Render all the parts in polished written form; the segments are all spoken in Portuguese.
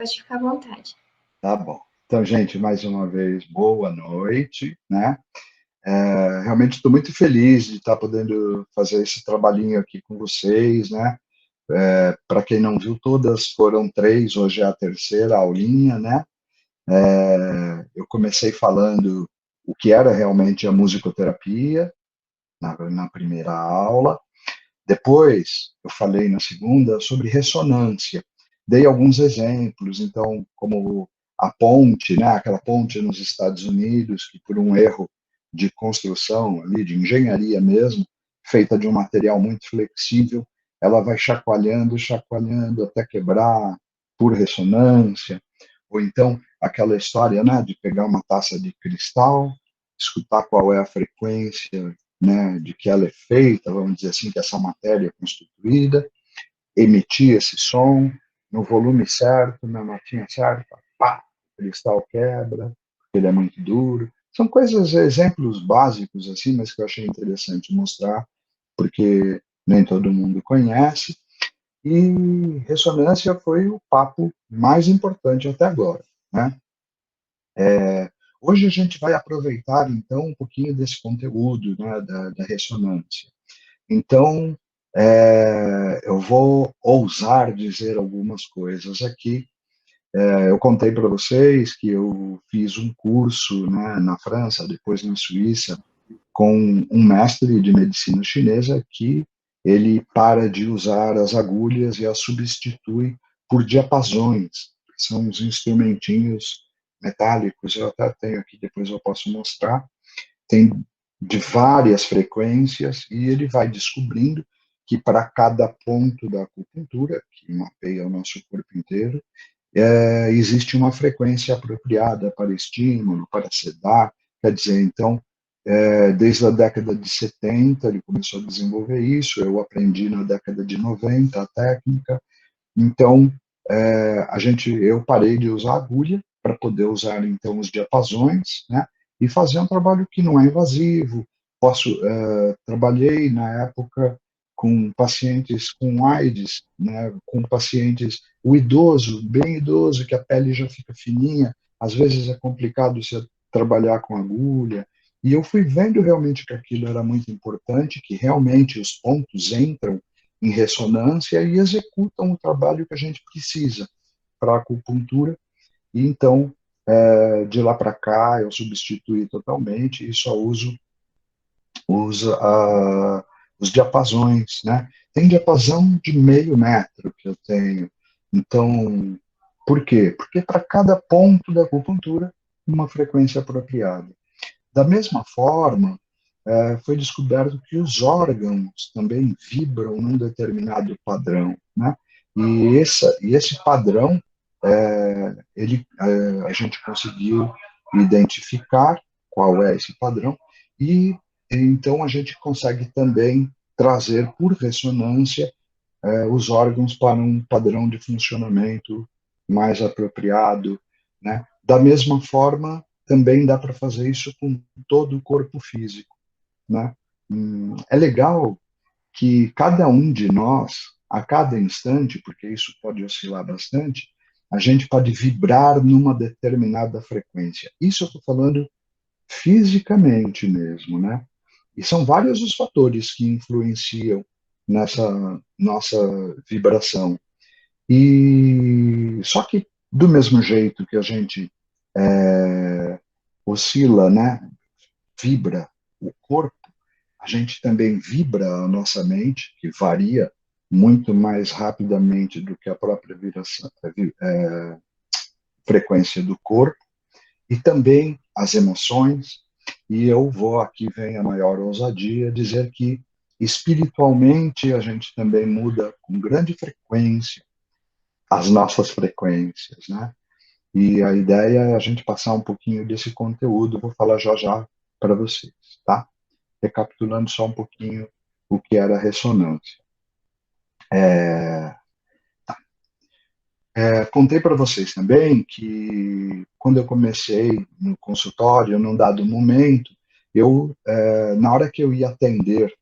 Pode ficar à vontade. Tá bom. Então, gente, mais uma vez, boa noite, né? Realmente estou muito feliz de estar podendo fazer esse trabalhinho aqui com vocês, né? Para quem não viu todas, foram três, hoje é a terceira aulinha, né? Eu comecei falando o que era realmente a musicoterapia na primeira aula. Depois, eu falei na segunda sobre ressonância. Dei alguns exemplos, então, como a ponte, né, aquela ponte nos Estados Unidos, que por um erro de construção, ali, de engenharia mesmo, feita de um material muito flexível, ela vai chacoalhando, chacoalhando até quebrar por ressonância. Ou então, aquela história, né, de pegar uma taça de cristal, escutar qual é a frequência, né, de que ela é feita, vamos dizer assim, que essa matéria é constituída, emitir esse som no volume certo, na notinha certa, pá, o cristal quebra, porque ele é muito duro. São coisas, exemplos básicos, assim, mas que eu achei interessante mostrar, porque nem todo mundo conhece, e ressonância foi o papo mais importante até agora, né? Hoje a gente vai aproveitar, então, um pouquinho desse conteúdo, né, da ressonância. Então, eu vou ousar dizer algumas coisas aqui. Eu contei para vocês que eu fiz um curso, né, na França, depois na Suíça, com um mestre de medicina chinesa que ele para de usar as agulhas e as substitui por diapasões, que são uns instrumentinhos metálicos. Eu até tenho aqui, depois eu posso mostrar. Tem de várias frequências e ele vai descobrindo que para cada ponto da acupuntura, que mapeia o nosso corpo inteiro, existe uma frequência apropriada para estímulo, para sedar. Quer dizer, então, desde a década de 70 ele começou a desenvolver isso, eu aprendi na década de 90 a técnica. Então, eu parei de usar agulha para poder usar então os diapasões, né? E fazer um trabalho que não é invasivo. Trabalhei na época com pacientes com AIDS, né? Com pacientes, o idoso, bem idoso, que a pele já fica fininha, às vezes é complicado você trabalhar com agulha. E eu fui vendo realmente que aquilo era muito importante, que realmente os pontos entram em ressonância e executam o trabalho que a gente precisa para a acupuntura. E então, de lá para cá, eu substituí totalmente e só uso os diapasões, né? Tem diapasão de meio metro que eu tenho. Então, por quê? Porque para cada ponto da acupuntura, uma frequência apropriada. Da mesma forma, foi descoberto que os órgãos também vibram num determinado padrão, né? E esse padrão, a gente conseguiu identificar qual é esse padrão e então a gente consegue também trazer por ressonância os órgãos para um padrão de funcionamento mais apropriado, né? Da mesma forma, também dá para fazer isso com todo o corpo físico, né? É legal que cada um de nós, a cada instante, porque isso pode oscilar bastante, a gente pode vibrar numa determinada frequência. Isso eu estou falando fisicamente mesmo, né? E são vários os fatores que influenciam nessa nossa vibração. E só que do mesmo jeito que a gente oscila, né, vibra o corpo, a gente também vibra a nossa mente, que varia muito mais rapidamente do que a própria frequência do corpo, e também as emoções. E eu vou, aqui vem a maior ousadia, dizer que espiritualmente a gente também muda com grande frequência as nossas frequências, né? E a ideia é a gente passar um pouquinho desse conteúdo, vou falar já já para vocês, tá? Recapitulando só um pouquinho o que era a ressonância. É, contei para vocês também que quando eu comecei no consultório, num dado momento, na hora que eu ia atender,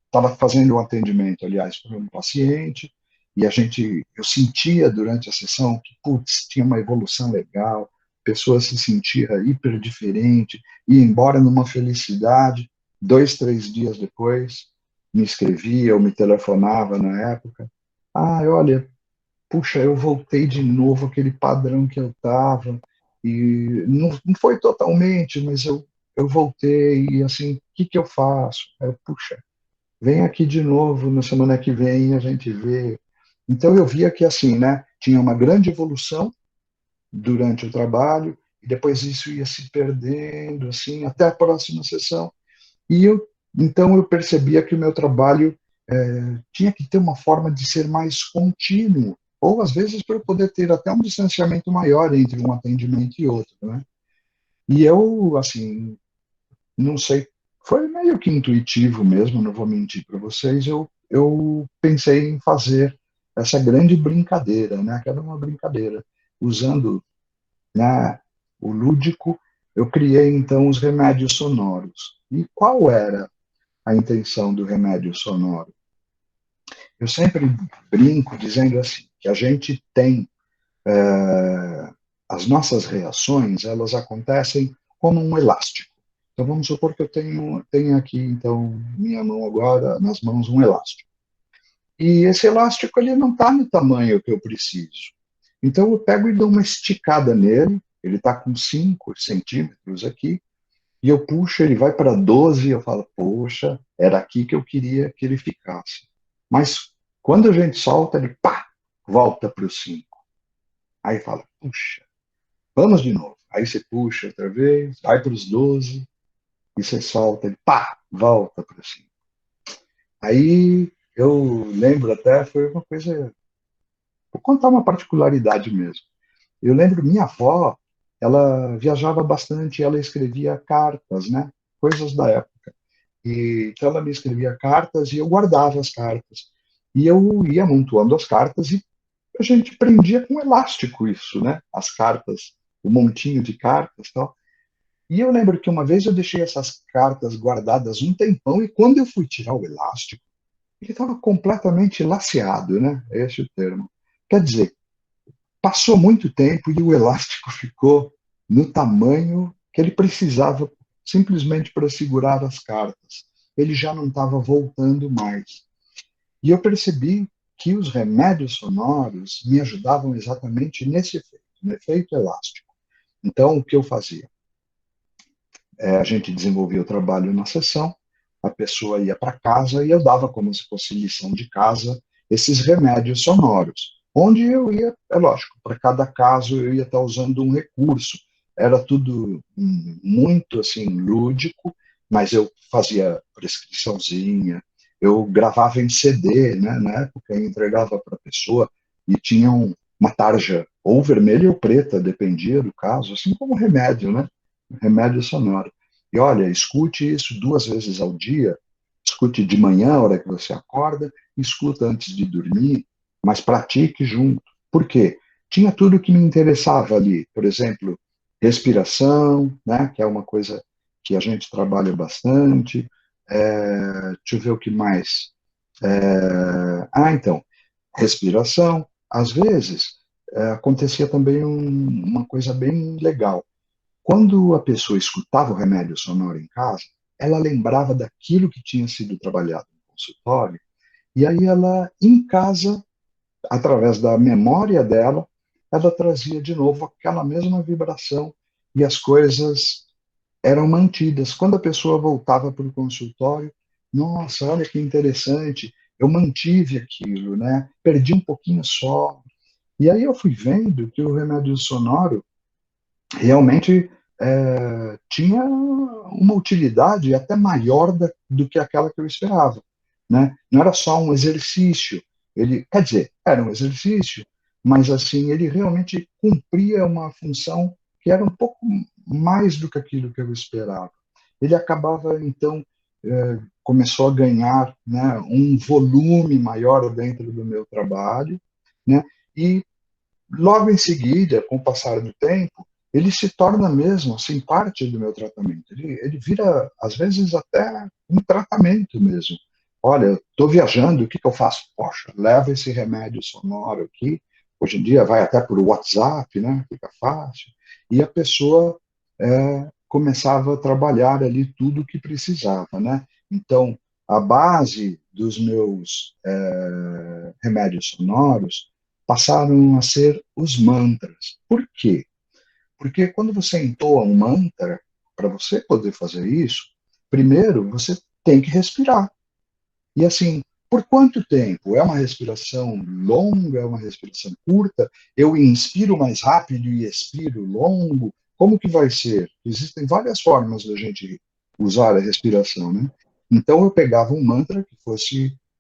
estava fazendo um atendimento, aliás, para um paciente, e eu sentia durante a sessão que, putz, tinha uma evolução legal, a pessoa se sentia hiper diferente, ia embora numa felicidade. 2, 3 dias depois, me escrevia ou me telefonava na época. Ah, olha, puxa, eu voltei de novo aquele padrão que eu estava, e não foi totalmente, mas eu voltei, e assim, o que eu faço? Aí eu, puxa, vem aqui de novo na semana que vem, a gente vê. Então eu via que assim, né, tinha uma grande evolução durante o trabalho, e depois isso ia se perdendo, assim, até a próxima sessão. E então eu percebia que o meu trabalho tinha que ter uma forma de ser mais contínuo, ou às vezes para eu poder ter até um distanciamento maior entre um atendimento e outro, né? E eu, assim, não sei, foi meio que intuitivo mesmo, não vou mentir para vocês, eu pensei em fazer essa grande brincadeira, né? Que era uma brincadeira, usando, né, o lúdico, eu criei então os remédios sonoros. E qual era a intenção do remédio sonoro? Eu sempre brinco dizendo assim, que a gente tem as nossas reações, elas acontecem como um elástico. Então vamos supor que eu tenho aqui então minha mão agora nas mãos um elástico. E esse elástico ele não está no tamanho que eu preciso. Então eu pego e dou uma esticada nele, ele está com 5 centímetros aqui, e eu puxo, ele vai para 12, e eu falo, poxa, era aqui que eu queria que ele ficasse. Mas quando a gente solta, ele pá, volta para os 5. Aí fala, puxa, vamos de novo. Aí você puxa outra vez, vai para os 12, e você solta, ele pá, volta para os 5. Aí eu lembro até, foi uma coisa, vou contar uma particularidade mesmo. Eu lembro minha avó, ela viajava bastante, ela escrevia cartas, né? Coisas da época. E, então ela me escrevia cartas e eu guardava as cartas. E eu ia amontoando as cartas e a gente prendia com elástico isso, né? As cartas, o montinho de cartas e tal. E eu lembro que uma vez eu deixei essas cartas guardadas um tempão e quando eu fui tirar o elástico, ele estava completamente laceado, né? É esse o termo. Quer dizer, passou muito tempo e o elástico ficou no tamanho que ele precisava simplesmente para segurar as cartas. Ele já não estava voltando mais. E eu percebi que os remédios sonoros me ajudavam exatamente nesse efeito, no efeito elástico. Então, o que eu fazia? A gente desenvolvia o trabalho na sessão, a pessoa ia para casa e eu dava como se fosse lição de casa esses remédios sonoros, onde eu ia, é lógico, para cada caso eu ia estar usando um recurso. Era tudo muito assim lúdico, mas eu fazia prescriçãozinha, eu gravava em CD, né, na época e entregava para a pessoa e tinha uma tarja ou vermelha ou preta, dependia do caso, assim como remédio, né? Remédio sonoro. E olha, escute isso 2 vezes ao dia, escute de manhã, a hora que você acorda, escuta antes de dormir, mas pratique junto. Por quê? Tinha tudo que me interessava ali, por exemplo, respiração, né, que é uma coisa que a gente trabalha bastante. Deixa eu ver o que mais. Então, respiração. Às vezes, acontecia também uma coisa bem legal. Quando a pessoa escutava o remédio sonoro em casa, ela lembrava daquilo que tinha sido trabalhado no consultório, e aí ela, em casa, através da memória dela, ela trazia de novo aquela mesma vibração e as coisas eram mantidas. Quando a pessoa voltava para o consultório, nossa, olha que interessante, eu mantive aquilo, né? Perdi um pouquinho só. E aí eu fui vendo que o remédio sonoro realmente tinha uma utilidade até maior do que aquela que eu esperava, né? Não era só um exercício, ele, quer dizer, era um exercício, mas assim ele realmente cumpria uma função que era um pouco mais do que aquilo que eu esperava. Ele acabava então começou a ganhar, né, um volume maior dentro do meu trabalho, né? E logo em seguida, com o passar do tempo, ele se torna mesmo assim parte do meu tratamento. Ele vira, às vezes, até um tratamento mesmo. olha, eu estou viajando, o que que eu faço? Poxa, leva esse remédio sonoro aqui. Hoje em dia vai até por WhatsApp, né? Fica fácil. E a pessoa começava a trabalhar ali tudo o que precisava, né? Então, a base dos meus remédios sonoros passaram a ser os mantras. Por quê? Porque quando você entoa um mantra, para você poder fazer isso, primeiro você tem que respirar. E assim, por quanto tempo? É uma respiração longa, é uma respiração curta? Eu inspiro mais rápido e expiro longo? Como que vai ser? Existem várias formas da gente usar a respiração, né? Então eu pegava um mantra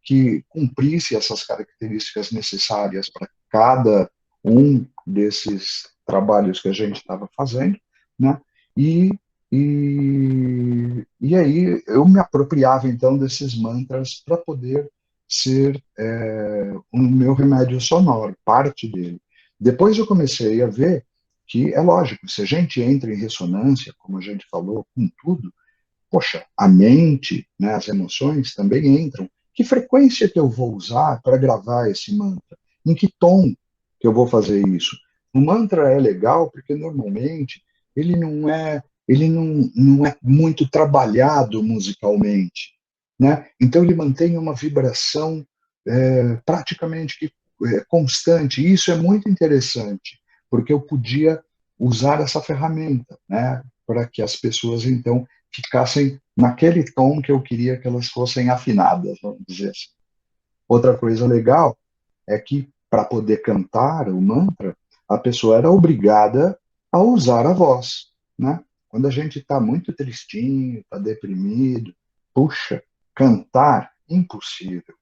que cumprisse essas características necessárias para cada um desses trabalhos que a gente estava fazendo, né? E e aí eu me apropriava então desses mantras para poder ser o meu remédio sonoro, parte dele. Depois eu comecei a ver que é lógico, se a gente entra em ressonância, como a gente falou, com tudo, poxa, a mente, né, as emoções também entram. Que frequência que eu vou usar para gravar esse mantra? Em que tom que eu vou fazer isso? O mantra é legal porque normalmente ele não é muito trabalhado musicalmente, né? Então ele mantém uma vibração praticamente constante. E isso é muito interessante porque eu podia usar essa ferramenta, né, para que as pessoas então ficassem naquele tom que eu queria que elas fossem afinadas, vamos dizer assim. Outra coisa legal é que, para poder cantar o mantra, a pessoa era obrigada a usar a voz, né? Quando a gente está muito tristinho, está deprimido, puxa, cantar, impossível.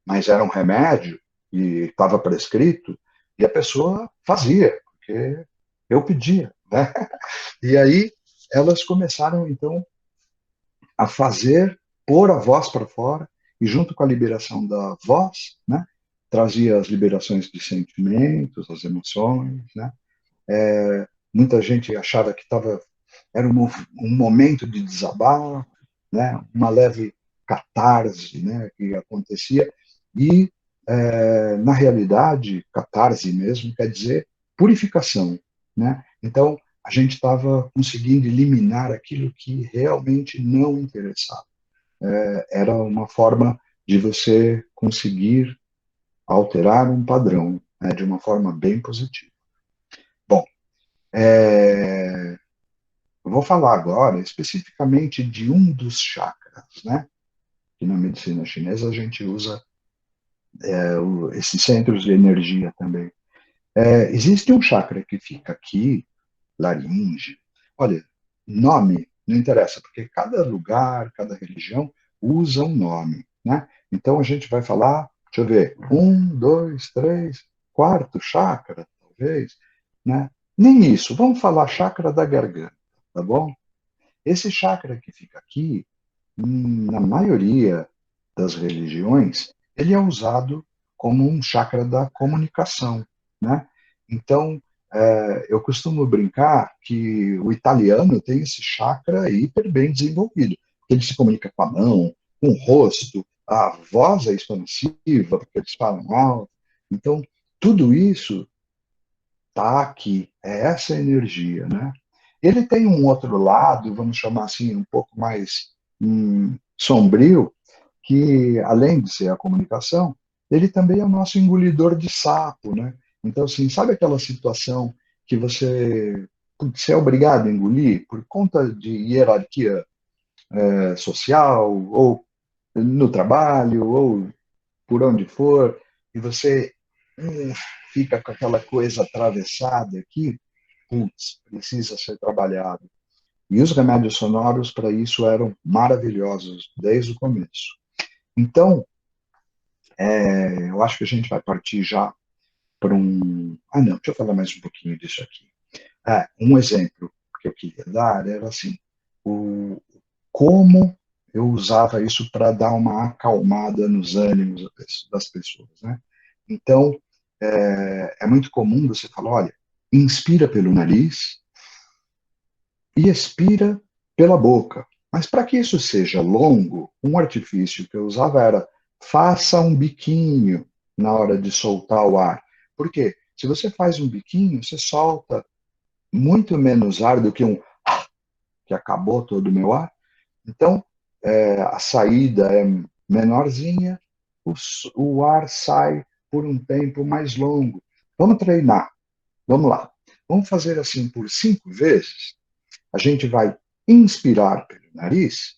Mas era um remédio e estava prescrito, e a pessoa fazia, porque eu pedia, né? E aí elas começaram, então, a fazer, pôr a voz para fora, e junto com a liberação da voz, né, trazia as liberações de sentimentos, as emoções, né? Muita gente achava que era um momento de desabar, né? Uma leve catarse, né, que acontecia, e na realidade, catarse mesmo quer dizer purificação, né? Então, a gente estava conseguindo eliminar aquilo que realmente não interessava. Era uma forma de você conseguir alterar um padrão, né, de uma forma bem positiva. Bom, eu vou falar agora especificamente de um dos chakras, né? Que na medicina chinesa a gente usa esses centros de energia também. Existe um chakra que fica aqui, laringe. Olha, nome não interessa, porque cada lugar, cada religião usa um nome, né? Então a gente vai falar, deixa eu ver, um, dois, três, quarto chakra, talvez, né? Nem isso, vamos falar chakra da garganta, tá bom? Esse chakra que fica aqui, na maioria das religiões, ele é usado como um chakra da comunicação, né? Então, eu costumo brincar que o italiano tem esse chakra hiper bem desenvolvido, porque ele se comunica com a mão, com o rosto, a voz é expansiva, porque eles falam alto. Então, tudo isso está aqui, é essa energia, né? Ele tem um outro lado, vamos chamar assim, um pouco mais sombrio, que além de ser a comunicação, ele também é o nosso engolidor de sapo, né? Então, assim, sabe aquela situação que você é obrigado a engolir por conta de hierarquia social, ou no trabalho, ou por onde for, e você fica com aquela coisa atravessada aqui, putz, precisa ser trabalhado. E os remédios sonoros para isso eram maravilhosos desde o começo. Então, eu acho que a gente vai partir já para um. Ah, não, deixa eu falar mais um pouquinho disso aqui. Um exemplo que eu queria dar era assim: o, como eu usava isso para dar uma acalmada nos ânimos das pessoas, né? Então, é muito comum você falar: olha, inspira pelo nariz e expira pela boca. Mas para que isso seja longo, um artifício que eu usava era faça um biquinho na hora de soltar o ar. Por quê? Se você faz um biquinho, você solta muito menos ar do que um que acabou todo o meu ar. Então, a saída é menorzinha, o ar sai por um tempo mais longo. Vamos treinar. Vamos lá. Vamos fazer assim por 5 vezes. A gente vai inspirar pelo nariz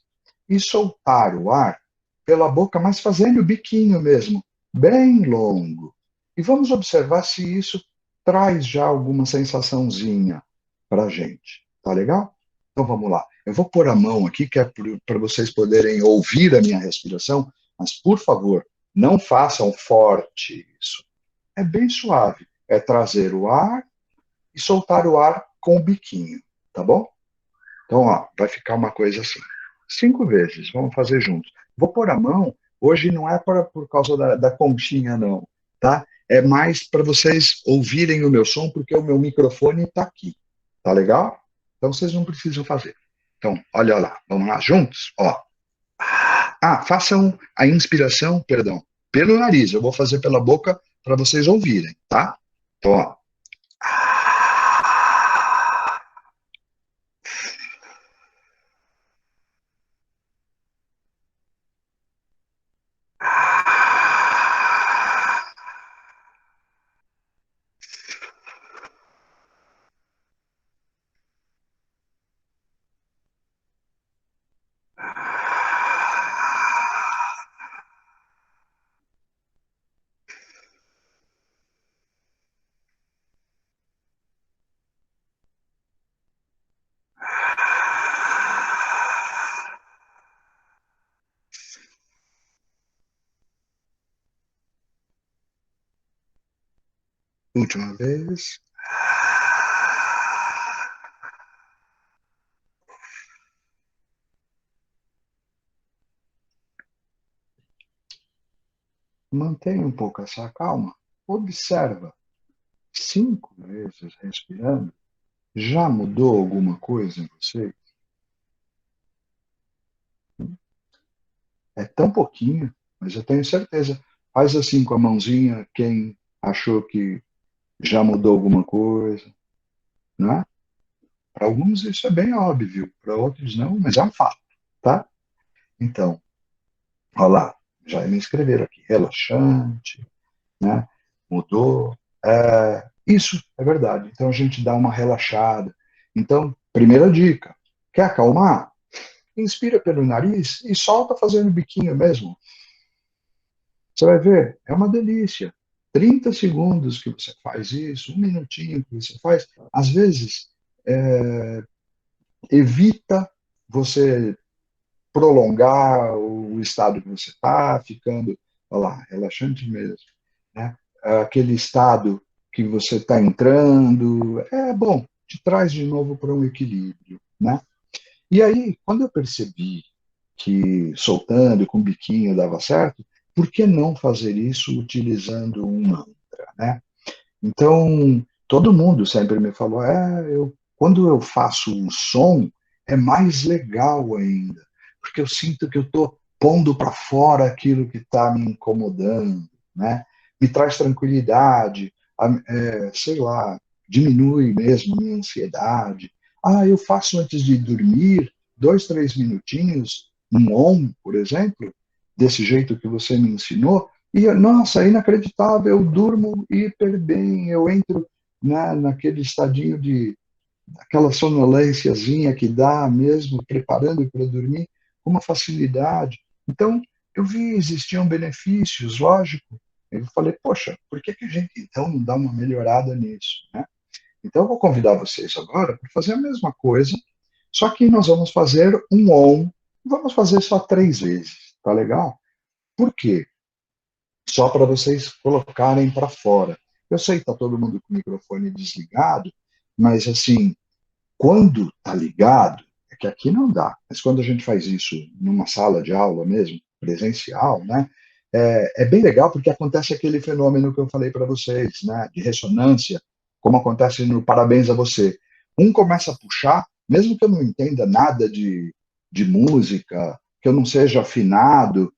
e soltar o ar pela boca, mas fazendo o biquinho mesmo, bem longo. E vamos observar se isso traz já alguma sensaçãozinha para a gente. Tá legal? Então vamos lá. Eu vou pôr a mão aqui, que é para vocês poderem ouvir a minha respiração, mas por favor, não façam forte isso. É bem suave. É trazer o ar e soltar o ar com o biquinho, tá bom? Então, ó, vai ficar uma coisa assim. 5 vezes, vamos fazer juntos. Vou pôr a mão, hoje não é por causa da conchinha, não, tá? É mais para vocês ouvirem o meu som, porque o meu microfone está aqui, tá legal? Então, vocês não precisam fazer. Então, olha lá, vamos lá, juntos, ó. Façam a inspiração, perdão, pelo nariz. Eu vou fazer pela boca para vocês ouvirem, tá? Então, ó. Última vez. Mantenha um pouco essa calma. Observa. 5 vezes respirando. Já mudou alguma coisa em você? É tão pouquinho, mas eu tenho certeza. Faz assim com a mãozinha, quem achou que já mudou alguma coisa, não é? Para alguns isso é bem óbvio, para outros não, mas é um fato, tá? Então, olha lá, já me escreveram aqui, relaxante, né? Mudou. Isso é verdade. Então a gente dá uma relaxada. Então, primeira dica: quer acalmar? Inspira pelo nariz e solta fazendo biquinho mesmo. Você vai ver, é uma delícia. 30 segundos que você faz isso, 1 minutinho que você faz, às vezes evita você prolongar o estado que você está, ficando, olha lá, relaxante mesmo, né? Aquele estado que você está entrando, é bom, te traz de novo para um equilíbrio, né? E aí, quando eu percebi que soltando com biquinho dava certo, por que não fazer isso utilizando um mantra, né? Então, todo mundo sempre me falou, quando eu faço um som, é mais legal ainda, porque eu sinto que eu estou pondo para fora aquilo que está me incomodando, né? Me traz tranquilidade, sei lá, diminui mesmo a minha ansiedade. Eu faço antes de dormir, 2, 3 minutinhos, um OM, por exemplo, desse jeito que você me ensinou, e, nossa, é inacreditável, eu durmo hiper bem, eu entro naquele estadinho de, aquela sonolênciazinha que dá mesmo, preparando para dormir, com uma facilidade. Então, eu vi existiam benefícios, lógico. Eu falei, poxa, por que a gente então não dá uma melhorada nisso, né? Então, eu vou convidar vocês agora para fazer a mesma coisa, só que nós vamos fazer um OM, vamos fazer só 3 vezes, tá legal? Por quê? Só para vocês colocarem para fora. Eu sei que está todo mundo com o microfone desligado, mas assim, quando está ligado, é que aqui não dá, mas quando a gente faz isso numa sala de aula mesmo, presencial, né, é bem legal porque acontece aquele fenômeno que eu falei para vocês, né, de ressonância, como acontece no Parabéns a Você. Um começa a puxar, mesmo que eu não entenda nada de música, que eu não seja afinado,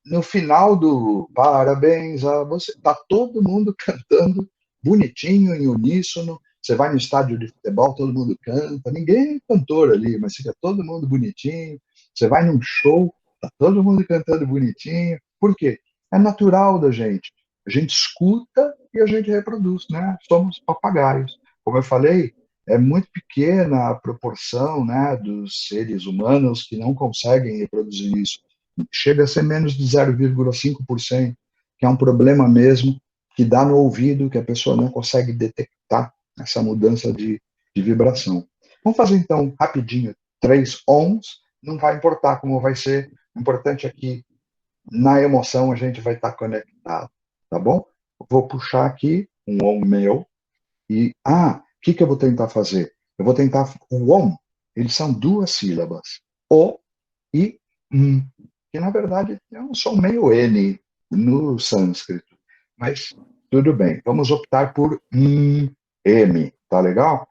no final do parabéns a você, está todo mundo cantando bonitinho, em uníssono. Você vai no estádio de futebol, todo mundo canta, ninguém é cantor ali, mas fica todo mundo bonitinho. Você vai num show, está todo mundo cantando bonitinho. Por quê? É natural da gente. A gente escuta e a gente reproduz, né? Somos papagaios. Como eu falei, é muito pequena a proporção, né, dos seres humanos que não conseguem reproduzir isso. Chega a ser menos de 0,5%, que é um problema mesmo, que dá no ouvido, que a pessoa não consegue detectar essa mudança de vibração. Vamos fazer então, rapidinho, 3 ohms, não vai importar como vai ser, o importante é que na emoção a gente vai estar conectado, tá bom? Vou puxar aqui um ohm meu, e, o que eu vou tentar fazer? Eu vou tentar, o ohm, eles são 2 sílabas, o e que na verdade é um som meio N no sânscrito, mas tudo bem, vamos optar por M, tá legal?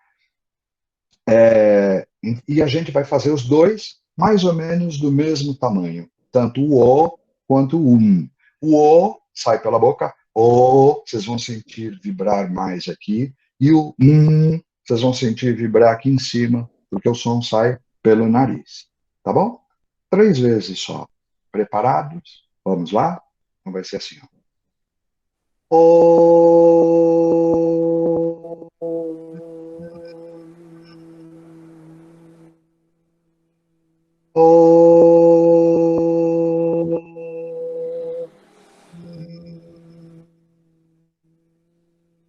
E a gente vai fazer os dois mais ou menos do mesmo tamanho, tanto o O quanto o O sai pela boca, O, vocês vão sentir vibrar mais aqui, e o vocês vão sentir vibrar aqui em cima, porque o som sai pelo nariz, tá bom? 3 vezes só. Preparados? Vamos lá? Então vai ser assim, ó.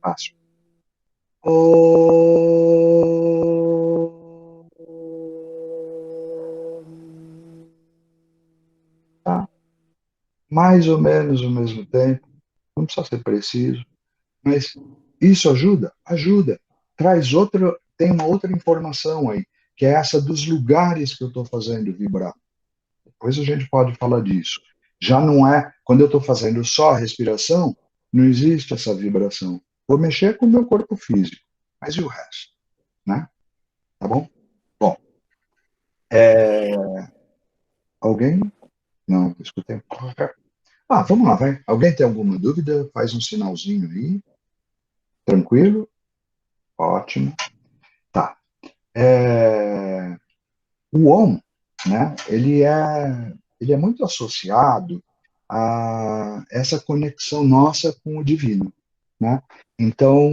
Fácil. Tá? Mais ou menos ao mesmo tempo. Não precisa ser preciso. Mas isso ajuda? Ajuda. Traz outra, tem uma outra informação aí, que é essa dos lugares que eu estou fazendo vibrar. Depois a gente pode falar disso. Já não é, quando eu estou fazendo só a respiração, não existe essa vibração. Vou mexer com o meu corpo físico, mas e o resto? Né? Tá bom? Bom, alguém? Não, escutei. Vamos lá, vai. Alguém tem alguma dúvida? Faz um sinalzinho aí. Tranquilo? Ótimo. Tá. O OM, né, ele é muito associado a essa conexão nossa com o divino, né? Então,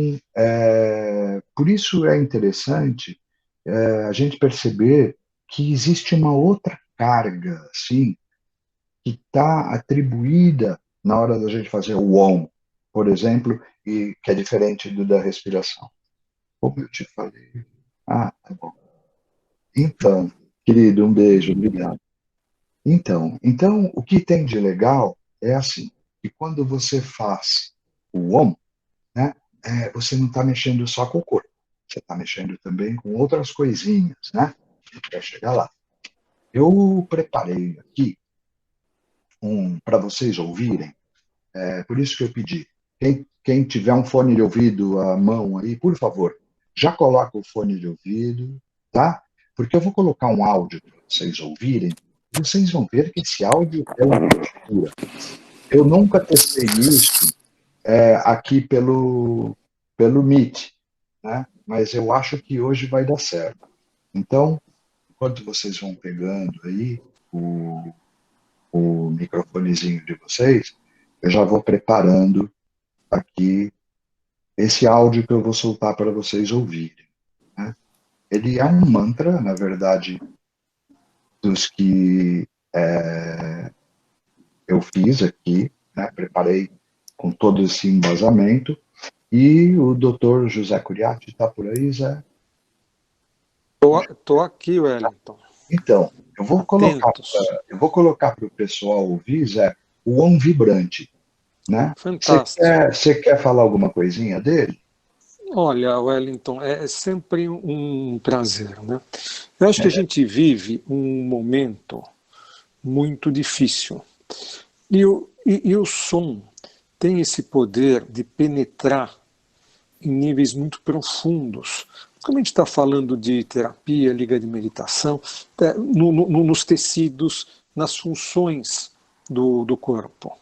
por isso é interessante a gente perceber que existe uma outra carga, assim, que está atribuída na hora da gente fazer o OM, por exemplo, e que é diferente do da respiração. Como eu te falei. Tá bom. Então, querido, um beijo, obrigado. Então, o que tem de legal é assim, que quando você faz o OM, né, você não está mexendo só com o corpo, você está mexendo também com outras coisinhas, né? A gente vai chegar lá. Eu preparei aqui para vocês ouvirem, por isso que eu pedi. Quem tiver um fone de ouvido à mão aí, por favor, já coloca o fone de ouvido, tá? Porque eu vou colocar um áudio para vocês ouvirem, e vocês vão ver que esse áudio é uma loucura. Eu nunca testei isso aqui pelo Meet, né? Mas eu acho que hoje vai dar certo. Então, enquanto vocês vão pegando aí o microfonezinho de vocês, eu já vou preparando aqui esse áudio que eu vou soltar para vocês ouvirem, né? Ele é um mantra, na verdade, dos que eu fiz aqui, né? Preparei com todo esse embasamento, e o doutor José Curiati está por aí, Zé? Tô aqui, Wellington. Então, Atentos. eu vou colocar para o pessoal ouvir, Zé, o On Vibrante, né? Fantástico. Você quer falar alguma coisinha dele? Olha, Wellington, é sempre um prazer, né? Eu acho que a gente vive um momento muito difícil. E o som tem esse poder de penetrar em níveis muito profundos como a gente está falando de terapia, liga de meditação, nos tecidos, nas funções do corpo.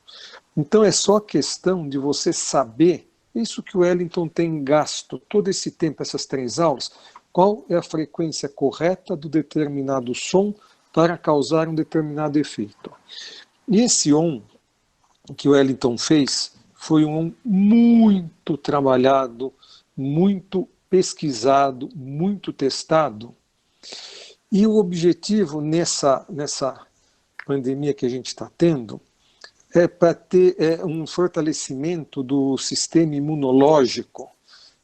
Então é só questão de você saber, isso que o Wellington tem gasto todo esse tempo, essas 3 aulas, qual é a frequência correta do determinado som para causar um determinado efeito. E esse OM que o Wellington fez foi um OM muito trabalhado, muito pesquisado, muito testado. E o objetivo nessa pandemia que a gente está tendo é para ter um fortalecimento do sistema imunológico,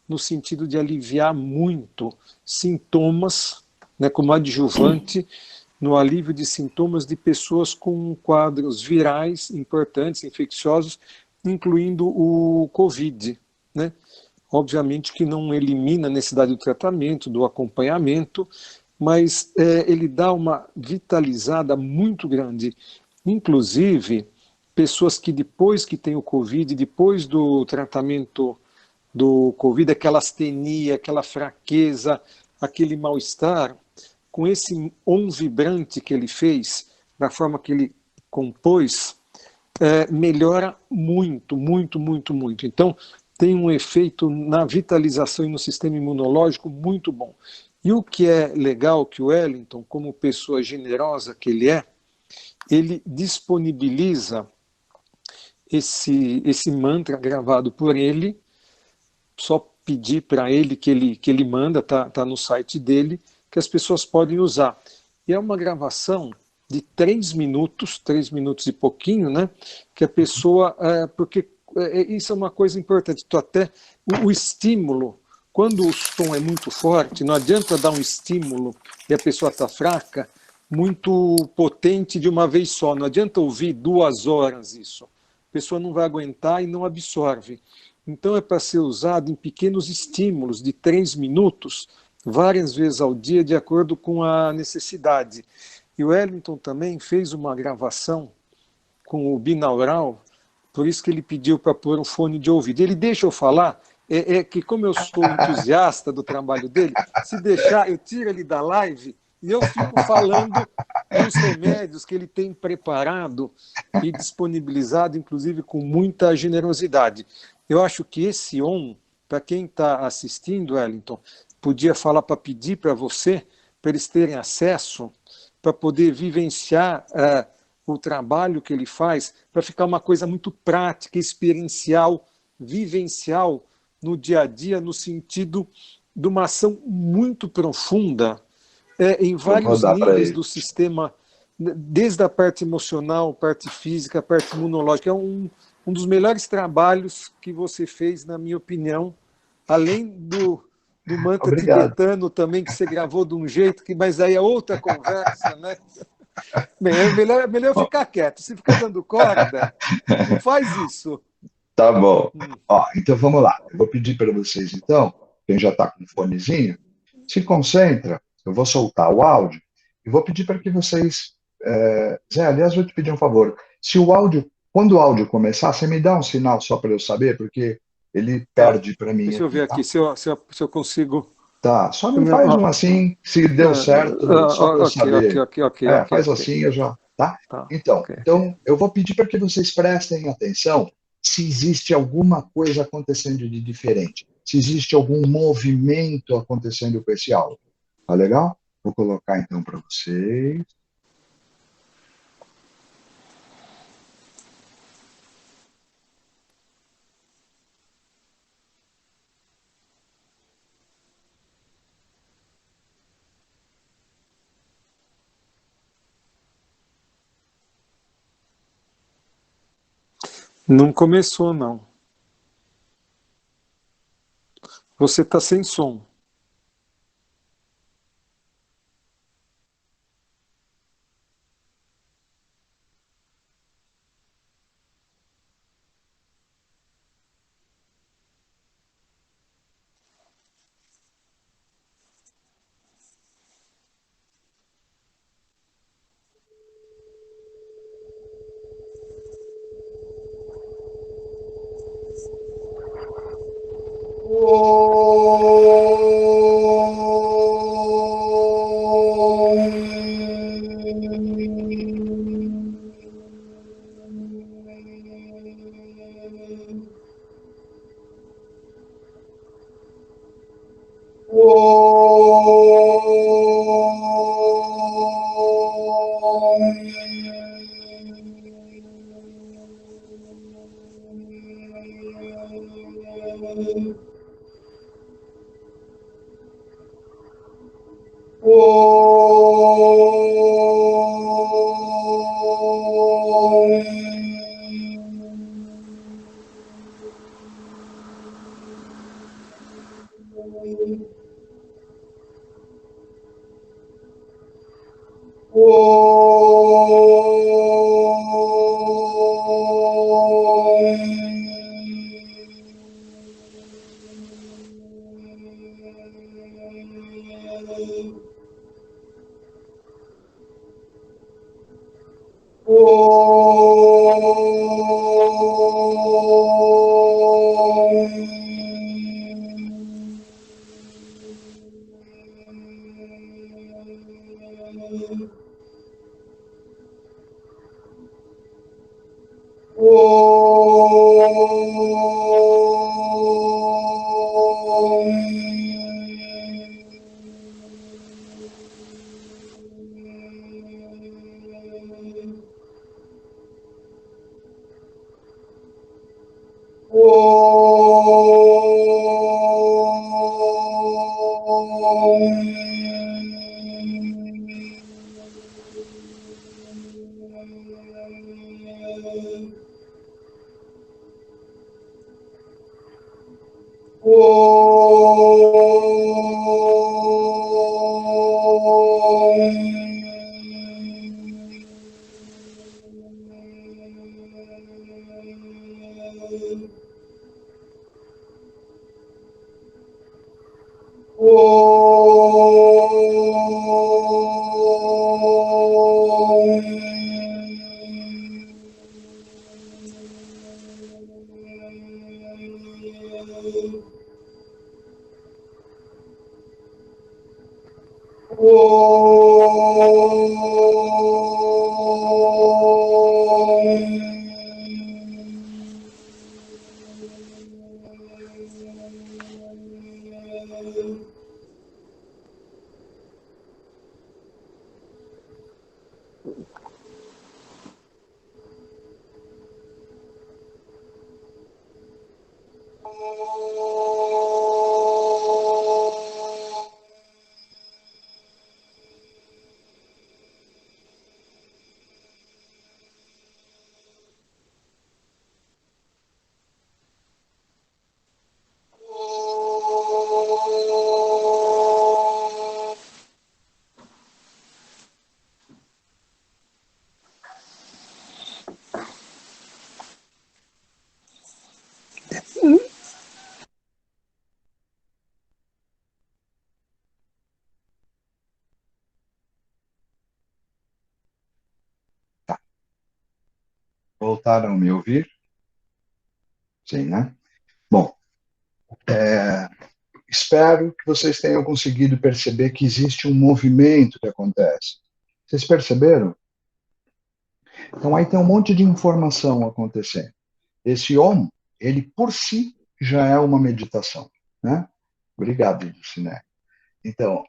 no sentido de aliviar muito sintomas, né, como adjuvante, no alívio de sintomas de pessoas com quadros virais importantes, infecciosos, incluindo o Covid, né? Obviamente que não elimina a necessidade do tratamento, do acompanhamento, mas ele dá uma vitalizada muito grande. Inclusive, pessoas que depois que tem o Covid, depois do tratamento do Covid, aquela astenia, aquela fraqueza, aquele mal-estar, com esse OM vibrante que ele fez, da forma que ele compôs, melhora muito, muito, muito, muito. Então, tem um efeito na vitalização e no sistema imunológico muito bom. E o que é legal que o Wellington, como pessoa generosa que ele disponibiliza esse mantra gravado por ele, só pedir para ele que ele manda, tá no site dele, que as pessoas podem usar. E é uma gravação de 3 minutos e pouquinho, né? Que a pessoa, porque isso é uma coisa importante, até o estímulo, quando o som é muito forte, não adianta dar um estímulo e a pessoa está fraca, muito potente de uma vez só, não adianta ouvir 2 horas isso, a pessoa não vai aguentar e não absorve. Então é para ser usado em pequenos estímulos de 3 minutos, várias vezes ao dia, de acordo com a necessidade. E o Wellington também fez uma gravação com o binaural, por isso que ele pediu para pôr um fone de ouvido. Ele deixa eu falar, que como eu sou entusiasta do trabalho dele, se deixar, eu tiro ele da live e eu fico falando dos remédios que ele tem preparado e disponibilizado, inclusive com muita generosidade. Eu acho que esse ON, para quem está assistindo, Wellington, podia falar para pedir para você, para eles terem acesso, para poder vivenciar o trabalho que ele faz, para ficar uma coisa muito prática, experiencial, vivencial no dia a dia, no sentido de uma ação muito profunda em Eu vou vários dar para níveis ele. do sistema, desde a parte emocional, parte física, parte imunológica. É um dos melhores trabalhos que você fez, na minha opinião, além do mantra Obrigado. tibetano também, que você gravou de um jeito, mas aí é outra conversa, né? Bem, é melhor ficar quieto. Se ficar dando corda, não faz isso. Tá bom. Ó, então vamos lá. Eu vou pedir para vocês, então, quem já está com o fonezinho, se concentra. Eu vou soltar o áudio e vou pedir para que vocês. Zé, aliás, vou te pedir um favor. Se o áudio, quando o áudio começar, você me dá um sinal só para eu saber, porque ele Tá. perde para mim Deixa eu aqui, ver tá? aqui se eu consigo. Tá, só me faz um assim, se deu certo, só para eu Ok, ok, saber. ok, ok, ok, Faz ok. assim, eu já, tá? Tá, Então, ok. então eu vou pedir para que vocês prestem atenção se existe alguma coisa acontecendo de diferente, se existe algum movimento acontecendo com esse áudio. Tá legal? Vou colocar então para vocês. Não começou, não. Você está sem som. Voltaram a me ouvir? Sim, né? Bom, espero que vocês tenham conseguido perceber que existe um movimento que acontece. Vocês perceberam? Então, aí tem um monte de informação acontecendo. Esse Om, ele por si já é uma meditação, né? Obrigado, Luciné. Então,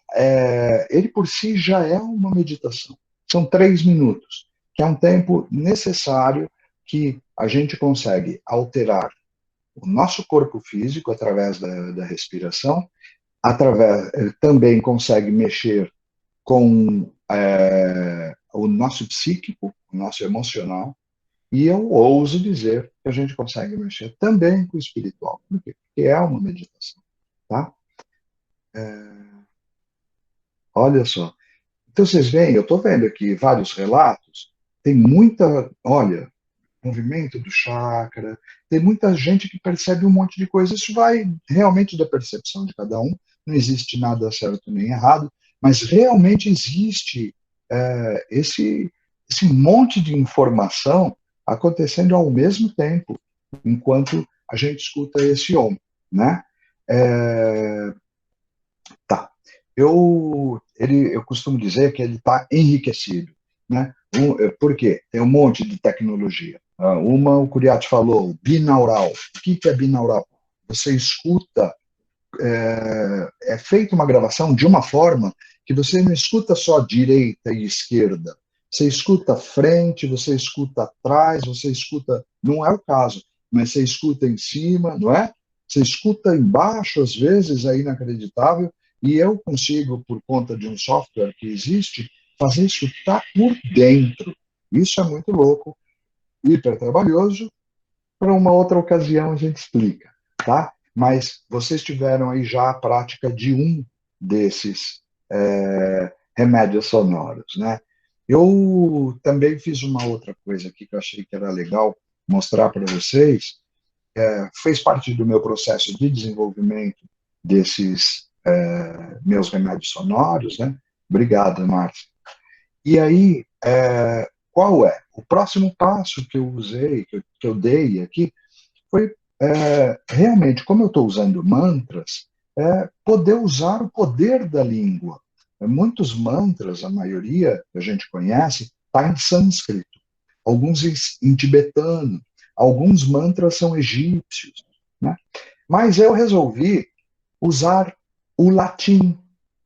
ele por si já é uma meditação. São 3 minutos, que é um tempo necessário que a gente consegue alterar o nosso corpo físico através da respiração, também consegue mexer com o nosso psíquico, o nosso emocional, e eu ouso dizer que a gente consegue mexer também com o espiritual. Por quê? Porque é uma meditação. Tá? Olha só. Então, vocês veem, eu estou vendo aqui vários relatos, tem muita, olha, movimento do chakra, tem muita gente que percebe um monte de coisa. Isso vai realmente da percepção de cada um, não existe nada certo nem errado, mas realmente existe esse monte de informação acontecendo ao mesmo tempo, enquanto a gente escuta esse Om, né? Tá. Eu costumo dizer que ele está enriquecido, né? Por quê? Tem um monte de tecnologia. O Kuriati falou, binaural. O que é binaural? Você escuta é feita uma gravação de uma forma que você não escuta só direita e esquerda. Você escuta frente, você escuta atrás, você escuta... Não é o caso, mas você escuta em cima, não é? Você escuta embaixo, às vezes, é inacreditável, e eu consigo, por conta de um software que existe, fazer escutar por dentro. Isso é muito louco, hiper trabalhoso. Para uma outra ocasião a gente explica, tá? Mas vocês tiveram aí já a prática de um desses remédios sonoros, né? Eu também fiz uma outra coisa aqui que eu achei que era legal mostrar para vocês. Fez parte do meu processo de desenvolvimento desses meus remédios sonoros, né? Obrigado, Márcia. E aí, qual é? O próximo passo que eu usei, que eu dei aqui, foi realmente, como eu estou usando mantras, poder usar o poder da língua. Muitos mantras, a maioria que a gente conhece, está em sânscrito, alguns em tibetano, alguns mantras são egípcios, né? Mas eu resolvi usar o latim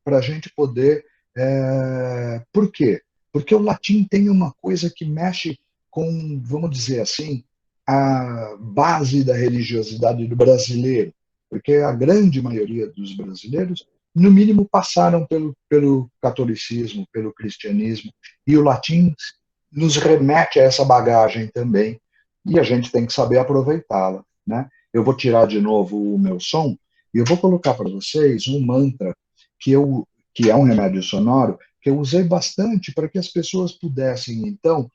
para a gente poder. Por quê? Porque o latim tem uma coisa que mexe com, vamos dizer assim, a base da religiosidade do brasileiro, porque a grande maioria dos brasileiros, no mínimo, passaram pelo catolicismo, pelo cristianismo, e o latim nos remete a essa bagagem também, e a gente tem que saber aproveitá-la, né? Eu vou tirar de novo o meu som e eu vou colocar para vocês um mantra que é um remédio sonoro que eu usei bastante para que as pessoas pudessem então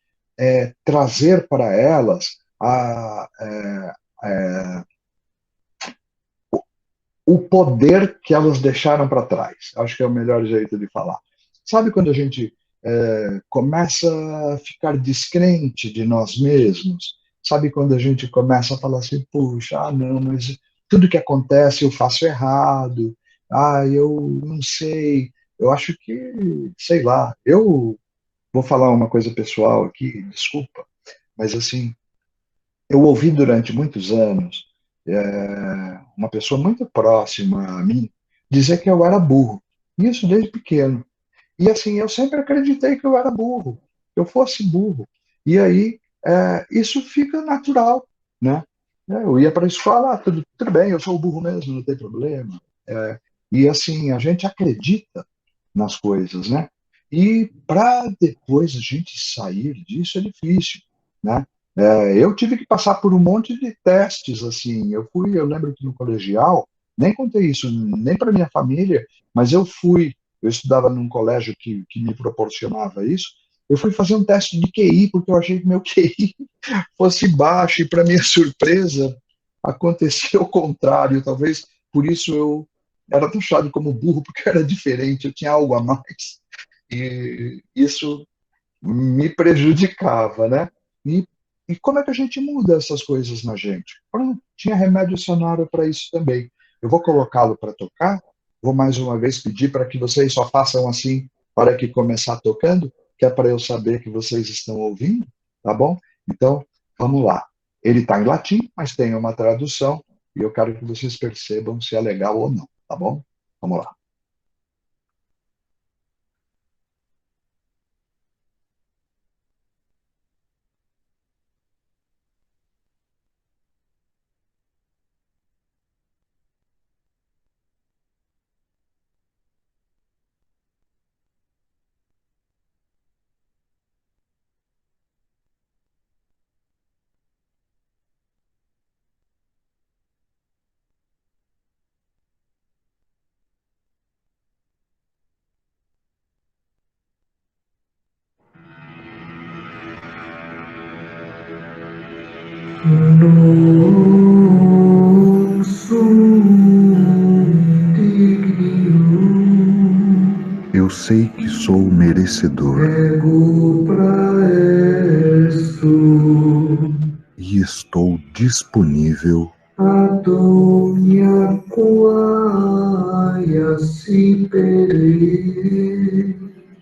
trazer para elas o poder que elas deixaram para trás. Acho que é o melhor jeito de falar. Sabe quando a gente começa a ficar descrente de nós mesmos? Sabe quando a gente começa a falar assim, puxa, não, mas tudo que acontece eu faço errado, eu não sei, eu acho que, sei lá, eu vou falar uma coisa pessoal aqui, desculpa, mas assim, eu ouvi durante muitos anos uma pessoa muito próxima a mim dizer que eu era burro. Isso desde pequeno. E assim, eu sempre acreditei que eu era burro, que eu fosse burro. E aí, isso fica natural, né? Eu ia para a escola, tudo bem, eu sou burro mesmo, não tem problema. E assim, a gente acredita nas coisas, né? E para depois a gente sair disso é difícil, né? Eu tive que passar por um monte de testes, assim. Eu lembro que no colegial, nem contei isso nem para minha família, mas eu estudava num colégio que me proporcionava isso. Eu fui fazer um teste de QI porque eu achei que meu QI fosse baixo e para minha surpresa aconteceu o contrário. Talvez por isso eu era taxado como burro porque eu era diferente, eu tinha algo a mais. E isso me prejudicava, né? E, e como é que a gente muda essas coisas na gente? Pronto, tinha remédio sonoro para isso também. Eu vou colocá-lo para tocar, vou mais uma vez pedir para que vocês só façam assim para que começar tocando, que é para eu saber que vocês estão ouvindo, tá bom? Então, vamos lá. Ele está em latim, mas tem uma tradução, e eu quero que vocês percebam se é legal ou não, tá bom? Vamos lá. Eu sei que sou merecedor e estou disponível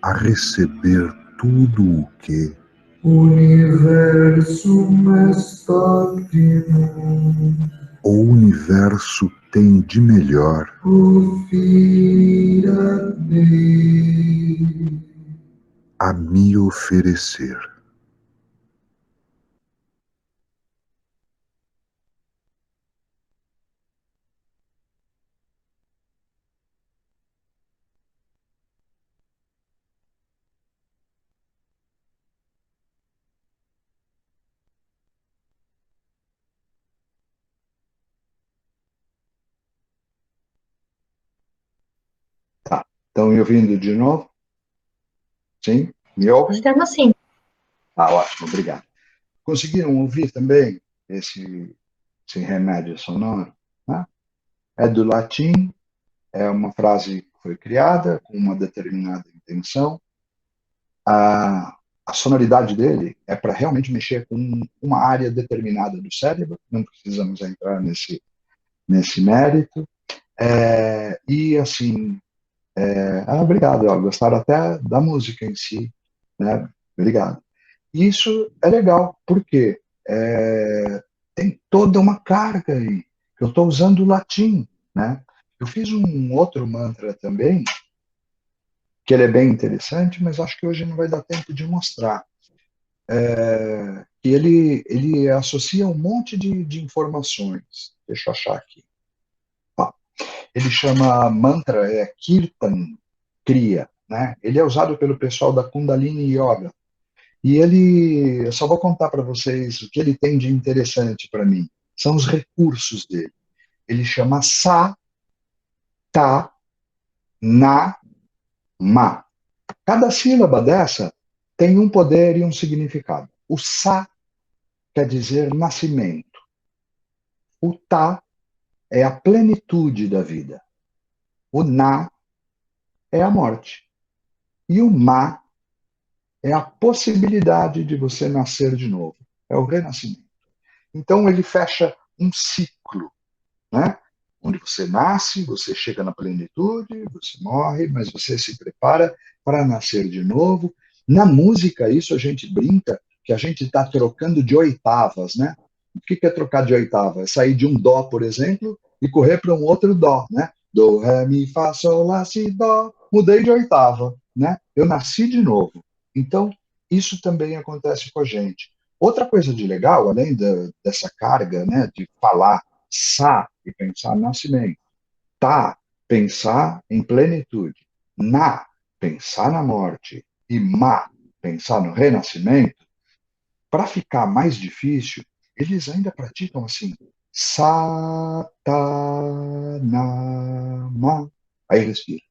a receber tudo o que o universo me está dando. o universo tem de melhor a me oferecer. Tá. Estão me ouvindo de novo? Sim? Me ouve? Estamos sim. Ah, ótimo, obrigado. Conseguiram ouvir também esse remédio sonoro? Né? É do latim, é uma frase que foi criada com uma determinada intenção. A sonoridade dele é para realmente mexer com uma área determinada do cérebro, não precisamos entrar nesse mérito. E, assim, obrigado, ó, gostaram até da música em si, né? Obrigado. Isso é legal, porque tem toda uma carga aí. Eu estou usando o latim, né? Eu fiz um outro mantra também, que ele é bem interessante, mas acho que hoje não vai dar tempo de mostrar. E ele associa um monte de informações. Deixa eu achar aqui. Ó, ele chama mantra, Kirtan Kriya, né? Ele é usado pelo pessoal da Kundalini Yoga. E eu só vou contar para vocês o que ele tem de interessante para mim. São os recursos dele. Ele chama Sa, Ta, Na, Ma. Cada sílaba dessa tem um poder e um significado. O Sa quer dizer nascimento. O Ta é a plenitude da vida. O Na é a morte. E o Ma é a possibilidade de você nascer de novo. É o renascimento. Então ele fecha um ciclo, né? Onde você nasce, você chega na plenitude, você morre, mas você se prepara para nascer de novo. Na música, isso a gente brinca que a gente está trocando de oitavas, né? O que é trocar de oitava? É sair de um dó, por exemplo, e correr para um outro dó, né? Do, ré, mi, fá, sol, lá, si, dó. Mudei de oitava, né? Eu nasci de novo. Então, isso também acontece com a gente. Outra coisa de legal, além dessa carga, né, de falar sa e pensar no nascimento, ta, pensar em plenitude, na, pensar na morte, e ma, pensar no renascimento, para ficar mais difícil, eles ainda praticam assim, satanama, aí respira,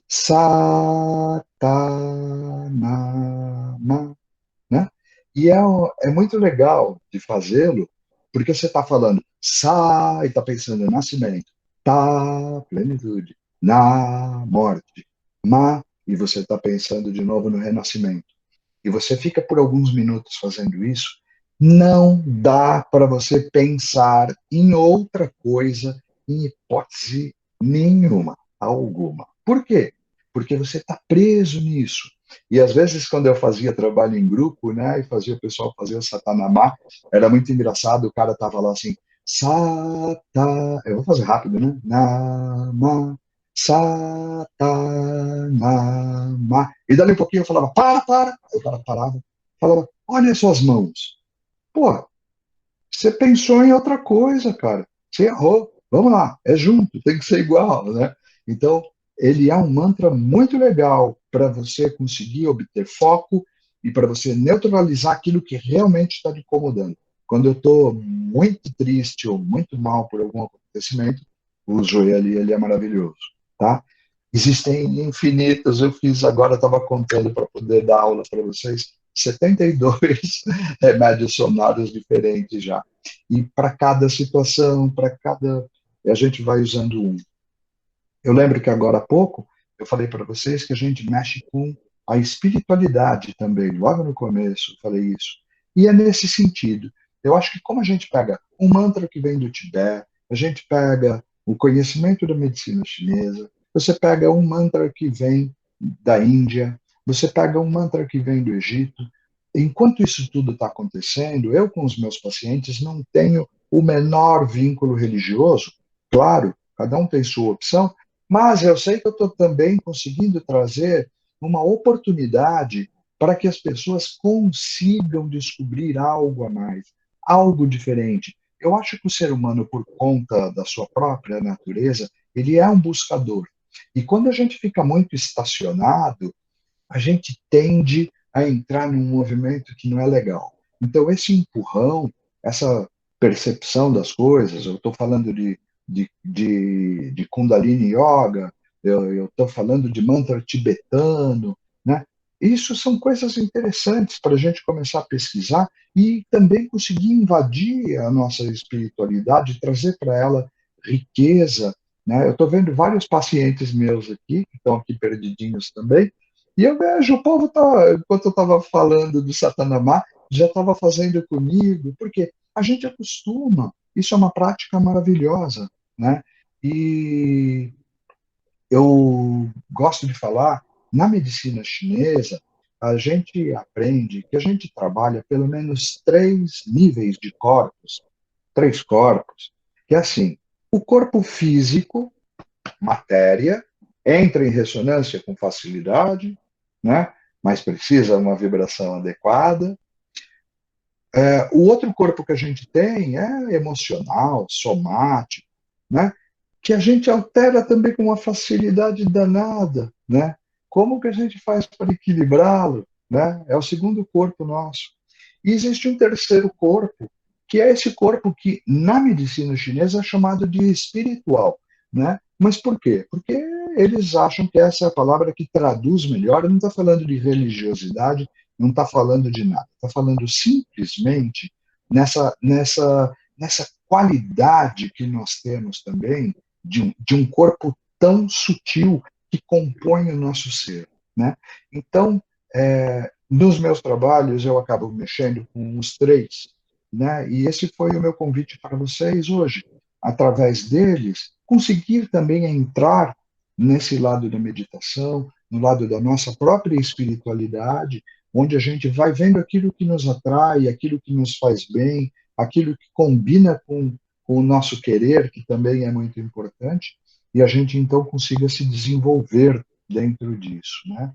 satanama, né? E é muito legal de fazê-lo, porque você está falando sa e está pensando em nascimento, tá, plenitude, na morte, ma, e você está pensando de novo no renascimento. E você fica por alguns minutos fazendo isso, não dá para você pensar em outra coisa, em hipótese nenhuma, alguma. Por quê? Porque você está preso nisso. E às vezes, quando eu fazia trabalho em grupo, né, e fazia o pessoal fazer o satanamá, era muito engraçado, o cara estava lá assim, sata, eu vou fazer rápido, né? Nama, satanama. E dali um pouquinho eu falava, para. Aí o cara parava, falava, olha as suas mãos. Pô, você pensou em outra coisa, cara. Você errou. Vamos lá, é junto, tem que ser igual, né? Então, ele é um mantra muito legal para você conseguir obter foco e para você neutralizar aquilo que realmente está te incomodando. Quando eu estou muito triste ou muito mal por algum acontecimento, uso ele é maravilhoso, tá? Existem infinitos, eu fiz agora, estava contando para poder dar aula para vocês, 72 remédios sonoros diferentes já. E para cada situação, para cada. A gente vai usando um. Eu lembro que agora há pouco eu falei para vocês que a gente mexe com a espiritualidade também. Logo no começo eu falei isso. E é nesse sentido. Eu acho que como a gente pega um mantra que vem do Tibete, a gente pega o conhecimento da medicina chinesa, você pega um mantra que vem da Índia, você pega um mantra que vem do Egito. Enquanto isso tudo está acontecendo, eu com os meus pacientes não tenho o menor vínculo religioso, claro, cada um tem sua opção, mas eu sei que eu estou também conseguindo trazer uma oportunidade para que as pessoas consigam descobrir algo a mais, algo diferente. Eu acho que o ser humano, por conta da sua própria natureza, ele é um buscador. E quando a gente fica muito estacionado, a gente tende a entrar num movimento que não é legal. Então, esse empurrão, essa percepção das coisas, eu estou falando de Kundalini Yoga, eu estou falando de mantra tibetano, né? Isso são coisas interessantes para a gente começar a pesquisar e também conseguir invadir a nossa espiritualidade, trazer para ela riqueza, né? Eu estou vendo vários pacientes meus aqui, que estão aqui perdidinhos também, e eu vejo, o povo tá, enquanto eu estava falando do Satanamá, já estava fazendo comigo, porque a gente acostuma, isso é uma prática maravilhosa, né? E eu gosto de falar, na medicina chinesa, a gente aprende que a gente trabalha pelo menos 3 níveis de corpos, 3 corpos, que é assim, o corpo físico, matéria, entra em ressonância com facilidade, né? Mas precisa uma vibração adequada. O outro corpo que a gente tem é emocional, somático, né? Que a gente altera também com uma facilidade danada, né? Como que a gente faz para equilibrá-lo, né? É o segundo corpo nosso. E existe um terceiro corpo, que é esse corpo que na medicina chinesa é chamado de espiritual, né? Mas por quê? Porque eles acham que essa é a palavra que traduz melhor, não está falando de religiosidade, não está falando de nada, está falando simplesmente nessa qualidade que nós temos também de um corpo tão sutil que compõe o nosso ser, né? Então, nos meus trabalhos eu acabo mexendo com os 3, né? E esse foi o meu convite para vocês hoje, através deles conseguir também entrar nesse lado da meditação, no lado da nossa própria espiritualidade, onde a gente vai vendo aquilo que nos atrai, aquilo que nos faz bem, aquilo que combina com o nosso querer, que também é muito importante, e a gente então consiga se desenvolver dentro disso, né?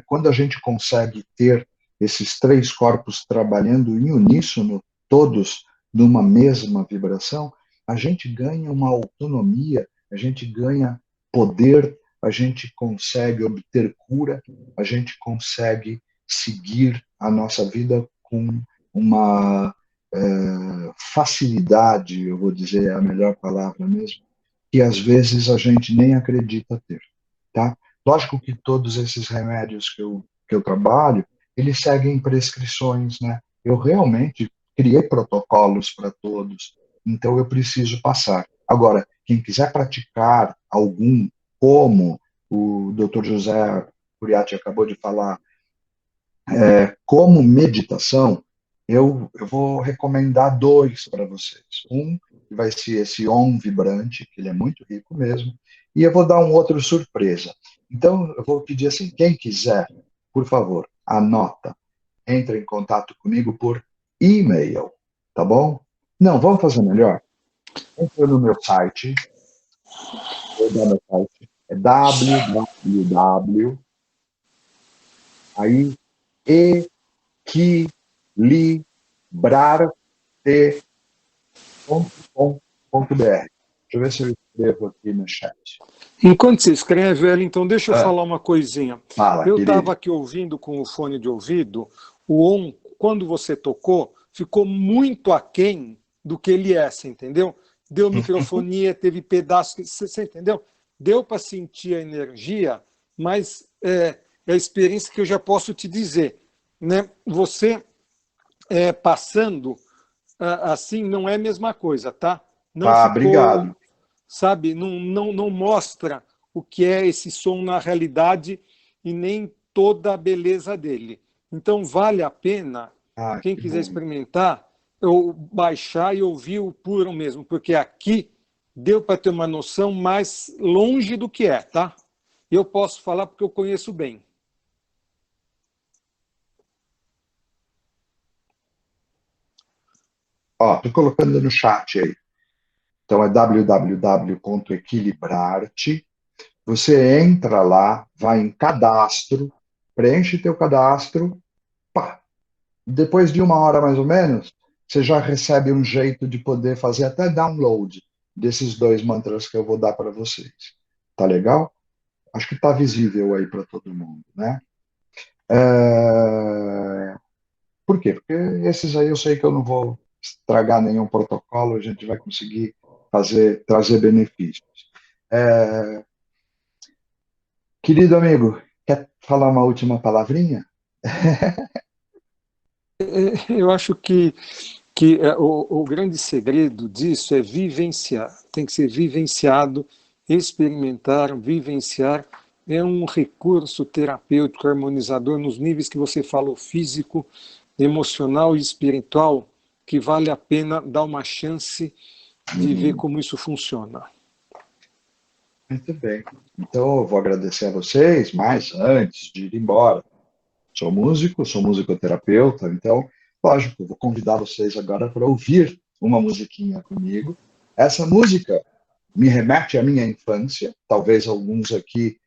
Quando a gente consegue ter esses 3 corpos trabalhando em uníssono, todos numa mesma vibração, a gente ganha uma autonomia, a gente ganha poder, a gente consegue obter cura, a gente consegue seguir a nossa vida com uma facilidade, eu vou dizer a melhor palavra mesmo, que às vezes a gente nem acredita ter, tá? Lógico que todos esses remédios que eu trabalho, eles seguem prescrições, né? Eu realmente criei protocolos para todos, então eu preciso passar. Agora, quem quiser praticar algum, como o Dr. José Curiati acabou de falar, como meditação, eu vou recomendar 2 para vocês. Um que vai ser esse Om Vibrante, que ele é muito rico mesmo, e eu vou dar um outro surpresa. Então, eu vou pedir assim, quem quiser, por favor, anota, entre em contato comigo por e-mail, tá bom? Não, vamos fazer melhor? Entra no meu site, vou dar meu site, é www, aí, equilibrarte.com.br. Deixa eu ver se eu escrevo aqui no chat. Enquanto você escreve, então deixa eu Ah, falar uma coisinha. fala, Eu querido. estava aqui ouvindo com o fone de ouvido, o ON, quando você tocou, ficou muito aquém do que ele é, você entendeu? Deu microfonia, teve pedaços, você entendeu? Deu para sentir a energia, mas é a experiência que eu já posso te dizer, né? Você passando assim não é a mesma coisa, tá? Não Tá, ficou, obrigado. sabe, não mostra o que é esse som na realidade e nem toda a beleza dele. Então vale a pena, Ah, quem que quiser bom. experimentar, eu baixar e ouvir o puro mesmo, porque aqui deu para ter uma noção mais longe do que é, tá? Eu posso falar porque eu conheço bem. Ó, tô colocando no chat aí. Então é www.equilibrarte. Você entra lá, vai em cadastro, preenche teu cadastro, pá. Depois de 1 hora mais ou menos, você já recebe um jeito de poder fazer até download desses 2 mantras que eu vou dar para vocês. Tá legal? Acho que tá visível aí para todo mundo, né? É... Por quê? Porque esses aí eu sei que eu não vou estragar nenhum protocolo, a gente vai conseguir trazer benefícios. É... Querido amigo, quer falar uma última palavrinha? Eu acho que o grande segredo disso é vivenciar. Tem que ser vivenciado, experimentar, vivenciar. É um recurso terapêutico, harmonizador, nos níveis que você falou, físico, emocional e espiritual, que vale a pena dar uma chance de ver como isso funciona. Muito bem. Então, eu vou agradecer a vocês, mas antes de ir embora, sou músico, sou musicoterapeuta, então, lógico, eu vou convidar vocês agora para ouvir uma musiquinha comigo. Essa música me remete à minha infância, talvez alguns aqui,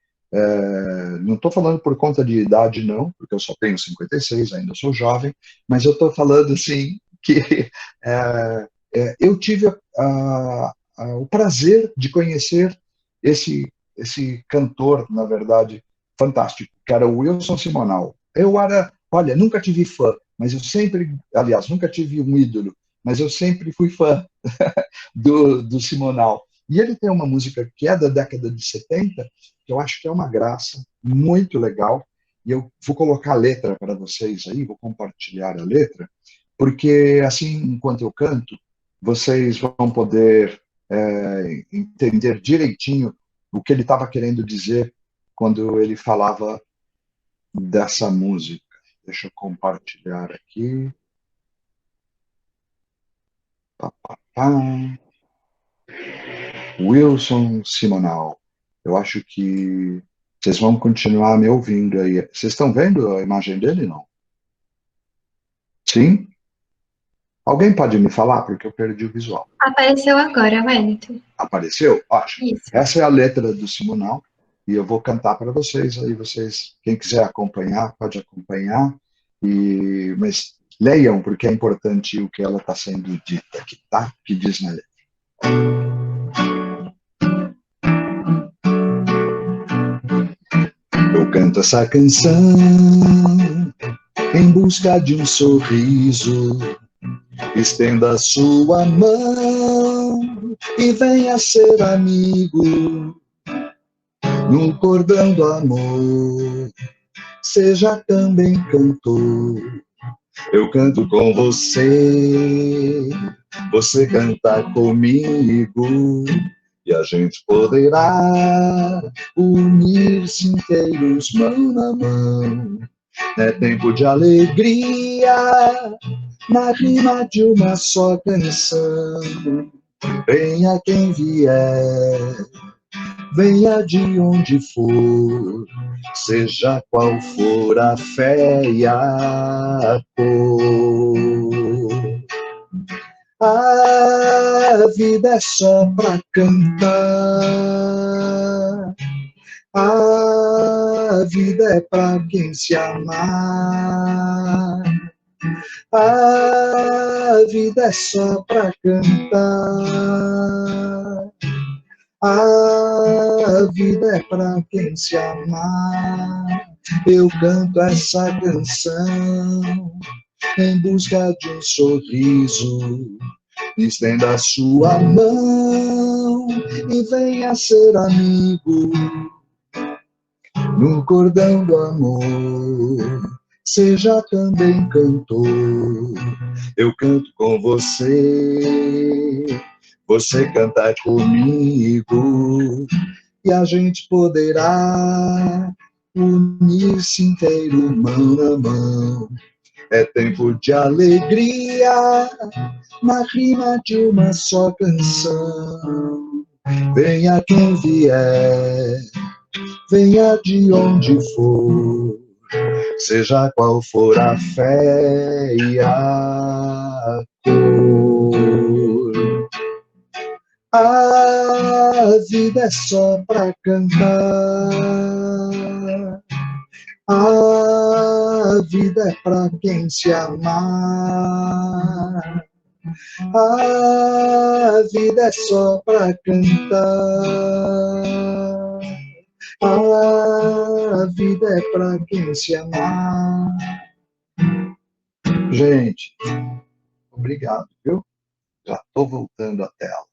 não estou falando por conta de idade, não, porque eu só tenho 56, ainda sou jovem, mas eu estou falando, assim, que eu tive o prazer de conhecer esse cantor, na verdade, fantástico, que era o Wilson Simonal. Eu era, olha, nunca tive fã, mas eu sempre, aliás, nunca tive um ídolo, mas eu sempre fui fã do Simonal. E ele tem uma música que é da década de 70, que eu acho que é uma graça, muito legal, e eu vou colocar a letra para vocês aí, vou compartilhar a letra, porque assim, enquanto eu canto, vocês vão poder entender direitinho o que ele estava querendo dizer quando ele falava dessa música. Deixa eu compartilhar aqui. Pá, pá, pá. Wilson Simonal. Eu acho que vocês vão continuar me ouvindo aí. Vocês estão vendo a imagem dele, não? Sim? Alguém pode me falar? Porque eu perdi o visual. Apareceu agora, Wellington. Apareceu? Ótimo. Isso. Essa é a letra do Simonal e eu vou cantar para vocês. Aí vocês, quem quiser acompanhar, pode acompanhar. Mas leiam, porque é importante o que ela está sendo dita aqui, tá? Que diz na letra. Eu canto essa canção em busca de um sorriso. Estenda a sua mão e venha ser amigo. No cordão do amor, seja também cantor. Eu canto com você, você canta comigo, e a gente poderá unir-se inteiros mão na mão. É tempo de alegria, na rima de uma só canção. Venha quem vier, venha de onde for, seja qual for a fé e a cor. A vida é só pra cantar, a vida é pra quem se amar. A vida é só pra cantar, a vida é pra quem se amar. Eu canto essa canção em busca de um sorriso. Estenda a sua mão e venha ser amigo. No cordão do amor, seja também cantor. Eu canto com você, você canta comigo, e a gente poderá unir-se inteiro mão na mão. É tempo de alegria, na rima de uma só canção. Venha quem vier, venha de onde for, seja qual for a fé e a cor. A vida é só pra cantar. A vida é pra quem se amar. A vida é só pra cantar. A vida é pra quem se amar. Gente, obrigado, viu? Já estou voltando à tela.